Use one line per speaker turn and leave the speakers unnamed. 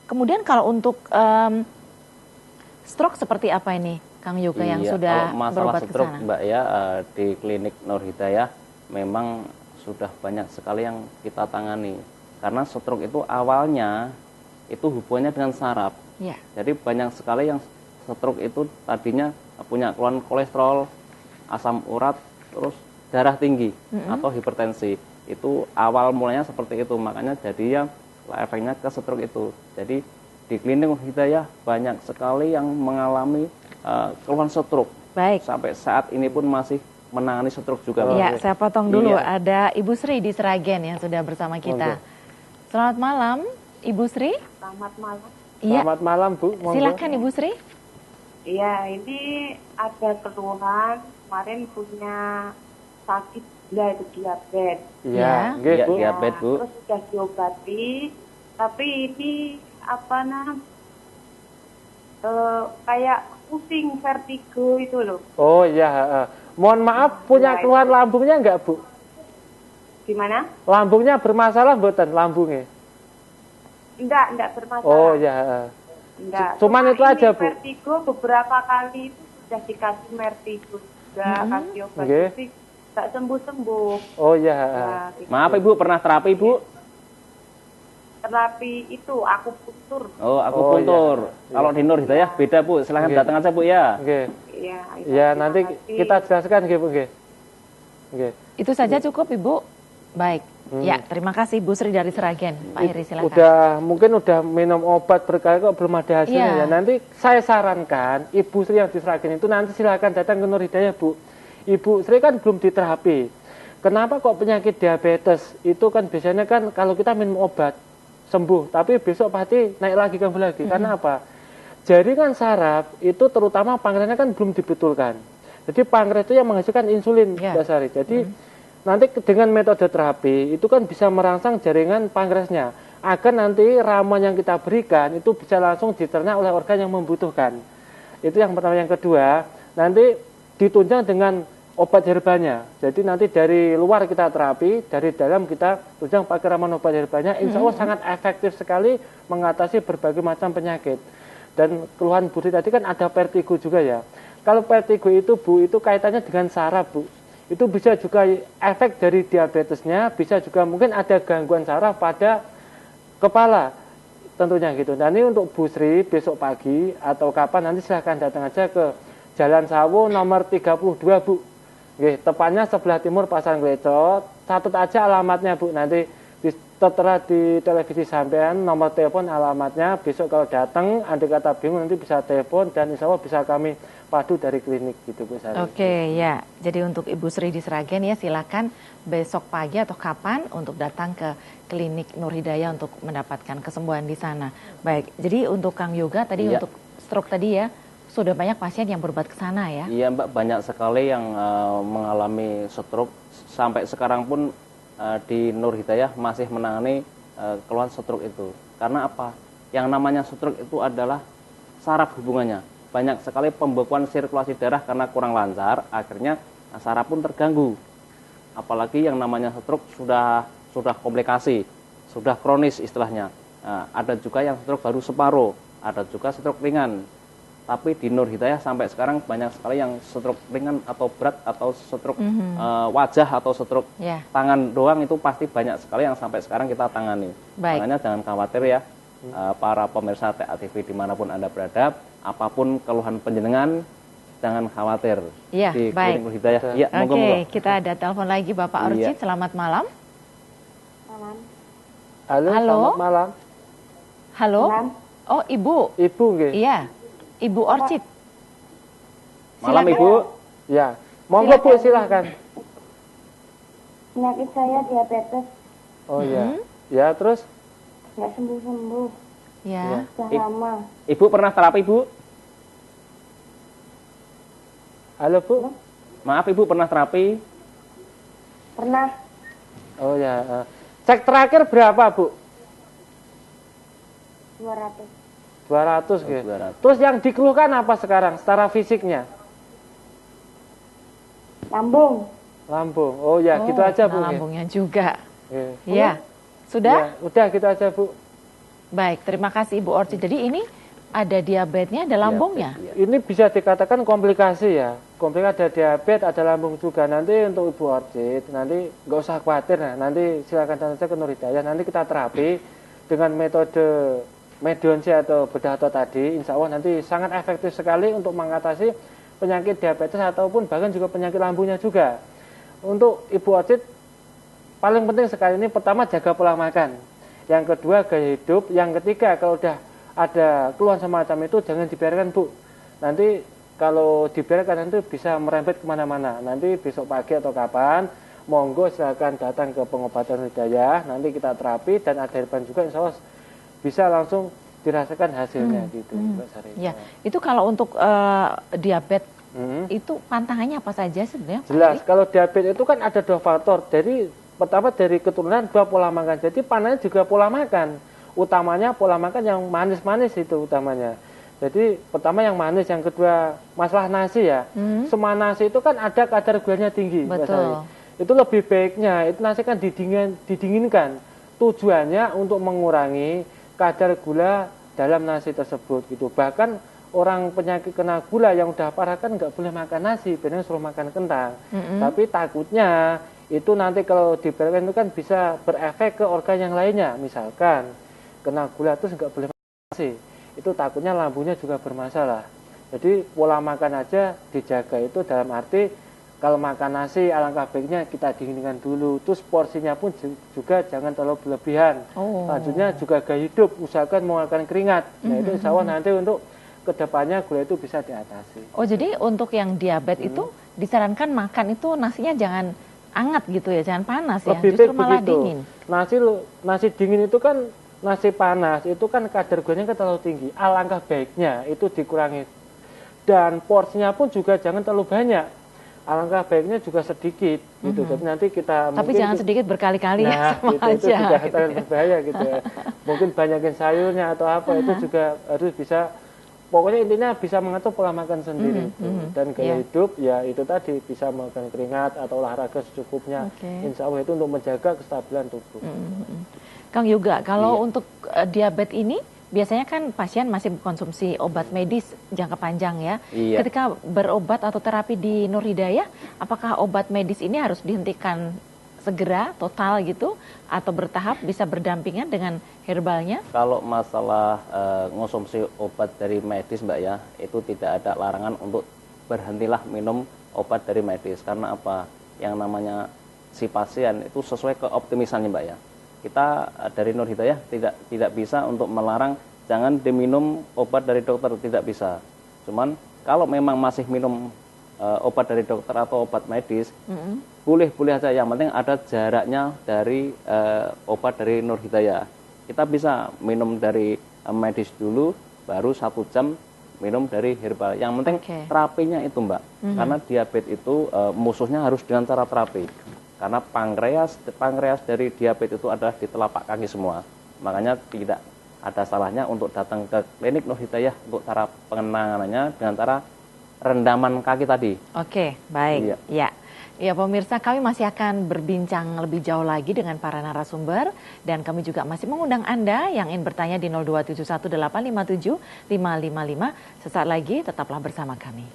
Kemudian kalau untuk stroke seperti apa ini, Kang Yoga, yang sudah
kalau masalah
berobat ke
stroke,
sana?
Mbak ya, di klinik Nur Hidayah memang sudah banyak sekali yang kita tangani. Karena stroke itu awalnya itu hubungannya dengan saraf.
Ya.
Jadi banyak sekali yang stroke itu tadinya punya keluhan kolesterol, asam urat, terus darah tinggi atau hipertensi. Itu awal mulanya seperti itu, makanya jadi ya efeknya ke stroke itu. Jadi di klinik Nur Hidayah banyak sekali yang mengalami keluhan stroke.
Baik.
Sampai saat ini pun masih menangani stroke juga.
Iya, saya potong dulu.
Iya.
Ada Ibu Sri di Sragen yang sudah bersama kita. Selamat malam, Ibu Sri.
Selamat malam.
Iya.
Selamat malam, Bu.
Silakan Ibu Sri.
Iya, ini ada keluhan. Kemarin punya sakit gula, itu diabetes.
Iya,
Ya.
Bu.
Diabetes, Bu.
Terus sudah diobati, tapi ini kayak pusing, vertigo itu loh.
Oh iya, mohon maaf, punya keluhan lambungnya enggak, Bu?
Gimana?
Lambungnya bermasalah mboten lambungnya?
Enggak bermasalah.
Oh iya.
Enggak.
Cuman itu
ini
aja, Bu.
Vertigo beberapa kali itu sudah dikasih vertigo juga, kasih obat tapi enggak sembuh-sembuh.
Oh iya.
Nah, gitu.
Maaf Ibu, pernah terapi Ibu?
Terapi itu akupuntur.
Oh, akupuntur.
Iya.
Kalau di Nur Hidayah beda Bu, silahkan datang aja Bu ya.
Oke.
Iya.
Ya, nanti
kasih.
kita jelaskan nggih, Bu nggih. Oke.
Itu saja cukup, Ibu? Baik. Ya, terima kasih Bu Sri dari Sragen. Pak Heri, silakan.
Mungkin udah minum obat berkali kok belum ada hasilnya
Iya.
ya. Nanti saya sarankan Ibu Sri yang di Sragen itu nanti silakan datang ke Nur Hidayah, Bu. Ibu Sri kan belum diterapi. Kenapa kok penyakit diabetes itu kan biasanya kan kalau kita minum obat sembuh, tapi besok pasti naik lagi kembali lagi. Karena apa? Jaringan saraf itu terutama pankreasnya kan belum dibetulkan. Jadi pankreas itu yang menghasilkan insulin, Mbak Sari. Jadi nanti dengan metode terapi itu kan bisa merangsang jaringan pankreasnya agar nanti ramuan yang kita berikan itu bisa langsung dicerna oleh organ yang membutuhkan. Itu yang pertama. Yang kedua, nanti ditunjang dengan obat herbalnya. Jadi nanti dari luar kita terapi, dari dalam kita tunjang pakai ramuan obat herbalnya. Insya Allah sangat efektif sekali mengatasi berbagai macam penyakit. Dan keluhan Bu tadi kan ada vertigo juga ya. Kalau vertigo itu Bu, itu kaitannya dengan saraf Bu. Itu bisa juga efek dari diabetesnya, bisa juga mungkin ada gangguan saraf pada kepala tentunya gitu. Dan ini untuk Bu Sri besok pagi atau kapan nanti silahkan datang aja ke Jalan Sawo nomor 32 Bu. Oke, tepatnya sebelah timur Pasar Glecot. Catat aja alamatnya Bu, nanti tertera di televisi sampean nomor telepon alamatnya. Besok kalau datang andai kata bingung nanti bisa telepon dan insya Allah bisa kami padu dari klinik gitu Bu Sari.
Oke, ya. Jadi untuk Ibu Sri di Sragen ya silakan besok pagi atau kapan untuk datang ke klinik Nur Hidayah untuk mendapatkan kesembuhan di sana. Baik, jadi untuk Kang Yoga tadi untuk stroke tadi ya, sudah banyak pasien yang berobat ke sana ya?
Iya Mbak, banyak sekali yang mengalami stroke. Sampai sekarang pun di Nur Hidayah masih menangani keluhan stroke itu. Karena apa? Yang namanya stroke itu adalah saraf hubungannya. Banyak sekali pembekuan sirkulasi darah karena kurang lancar, akhirnya saraf pun terganggu. Apalagi yang namanya stroke sudah komplikasi, sudah kronis istilahnya. Ada juga yang stroke baru separuh, ada juga stroke ringan. Tapi di Nur Hidayah sampai sekarang banyak sekali yang stroke ringan atau berat atau stroke wajah atau stroke tangan doang, itu pasti banyak sekali yang sampai sekarang kita tangani. Makanya jangan khawatir ya, para pemirsa TA TV dimanapun Anda berada, apapun keluhan panjenengan jangan khawatir.
Iya,
di
baik.
Nur Hidayah. Ya,
Oke, kita ada telepon lagi Bapak Orchid. Selamat malam.
Malam.
Halo, selamat malam.
Halo.
Malam.
Oh, Ibu.
Ibu nggih.
Iya. Ibu Orchid.
Malam Ibu.
Ya, monggo Bu silahkan.
Penyakit saya diabetes,
Oh ya. Ya, terus
nggak sembuh-sembuh.
Ya.
Sudah lama.
Ibu pernah terapi Bu?
halo Bu.
Maaf Ibu, pernah terapi?
Pernah
Oh ya. Cek terakhir berapa Bu?
200.
200 gitu.
200.
Terus yang dikeluhkan apa sekarang secara fisiknya?
Lambung.
Lambung. Oh ya, gitu aja Bu.
Lambungnya juga.
Ya.
Iya. Sudah?
Ya, udah gitu aja Bu.
Baik, terima kasih Ibu Orchid. Jadi ini ada diabetesnya, ada lambungnya.
Diabetes,
Ini bisa dikatakan komplikasi ya. Komplikasi ada diabetes, ada lambung juga. Nanti untuk Ibu Orchid, nanti nggak usah khawatir. Nah, nanti silakan datang saja ke Nur Hidayah. Nanti kita terapi dengan metode medionsi atau bedah otot tadi. Insya Allah nanti sangat efektif sekali untuk mengatasi penyakit diabetes ataupun bahkan juga penyakit lambungnya juga. Untuk Ibu Orchid, paling penting sekali ini pertama jaga pola makan. Yang kedua gaya hidup. Yang ketiga kalau udah ada keluhan semacam itu jangan dibiarkan Bu. Nanti kalau dibiarkan nanti bisa merembet kemana-mana. Nanti besok pagi atau kapan, monggo silakan datang ke pengobatan Hidayah. Nanti kita terapi dan ada harapan juga insya Allah bisa langsung dirasakan hasilnya gitu Mbak Sari.
Ya, itu kalau untuk diabetes itu pantangannya apa saja sebenarnya?
Jelas, kalau diabetes itu kan ada 2 faktor. Jadi pertama dari keturunan, 2 pola makan. Jadi panahnya juga pola makan. Utamanya pola makan yang manis-manis itu utamanya. Jadi pertama yang manis, yang kedua masalah nasi ya. Semua nasi itu kan ada kadar gulanya tinggi.
Betul.
Itu lebih baiknya itu nasi kan didinginkan. Tujuannya untuk mengurangi kadar gula dalam nasi tersebut gitu. Bahkan orang penyakit kena gula yang udah parah kan nggak boleh makan nasi, benar suruh makan kentang. Tapi takutnya itu nanti kalau dibiarkan itu kan bisa berefek ke organ yang lainnya, misalkan kena gula terus nggak boleh makan nasi, itu takutnya lambungnya juga bermasalah. Jadi pola makan aja dijaga itu dalam arti kalau makan nasi alangkah baiknya kita dinginkan dulu, terus porsinya pun juga jangan terlalu berlebihan. Selanjutnya juga gaya hidup, usahakan mengeluarkan keringat. Nah itu insya Allah nanti untuk kedepannya gula itu bisa diatasi.
Oh jadi untuk yang diabetes itu disarankan makan itu nasinya jangan hangat gitu ya, jangan panas ya, justru malah dingin.
Nasi dingin itu kan nasi panas itu kan kadar gulanya kan terlalu tinggi. Alangkah baiknya itu dikurangi. Dan porsinya pun juga jangan terlalu banyak. Alangkah baiknya juga sedikit gitu. Tapi nanti kita
tapi jangan sedikit berkali-kali ya, sama
itu
aja.
juga akan berbahaya gitu ya. Mungkin banyakin sayurnya atau apa itu juga harus bisa. Pokoknya intinya bisa mengatur pola makan sendiri. Dan gaya hidup ya itu tadi bisa makan keringat atau olahraga secukupnya. Insya Allah itu untuk menjaga kestabilan tubuh.
Kang Yoga, kalau untuk diabetes ini biasanya kan pasien masih mengkonsumsi obat medis jangka panjang ya. Ketika berobat atau terapi di Nur Hidayah, apakah obat medis ini harus dihentikan segera, total gitu, atau bertahap bisa berdampingan dengan herbalnya? Kalau
masalah ngonsumsi obat dari medis Mbak ya, itu tidak ada larangan untuk berhentilah minum obat dari medis. Karena apa? Yang namanya si pasien itu sesuai keoptimisannya Mbak ya. Kita dari Nur Hidayah tidak bisa untuk melarang jangan diminum obat dari dokter, tidak bisa. Cuman kalau memang masih minum obat dari dokter atau obat medis, boleh-boleh aja. Yang penting ada jaraknya dari obat dari Nur Hidayah. Kita bisa minum dari medis dulu, baru 1 jam minum dari herbal. Yang penting terapinya itu Mbak. Karena diabetes itu musuhnya harus dengan cara terapi. Karena pankreas dari diabetes itu adalah di telapak kaki semua. Makanya tidak ada salahnya untuk datang ke klinik Nur Hidayah untuk cara penanganannya dengan cara rendaman kaki tadi. Oke, baik. Ya, pemirsa, kami masih akan berbincang lebih jauh lagi dengan para narasumber dan kami juga masih mengundang Anda yang ingin bertanya di 02718575555. Sesaat lagi tetaplah bersama kami.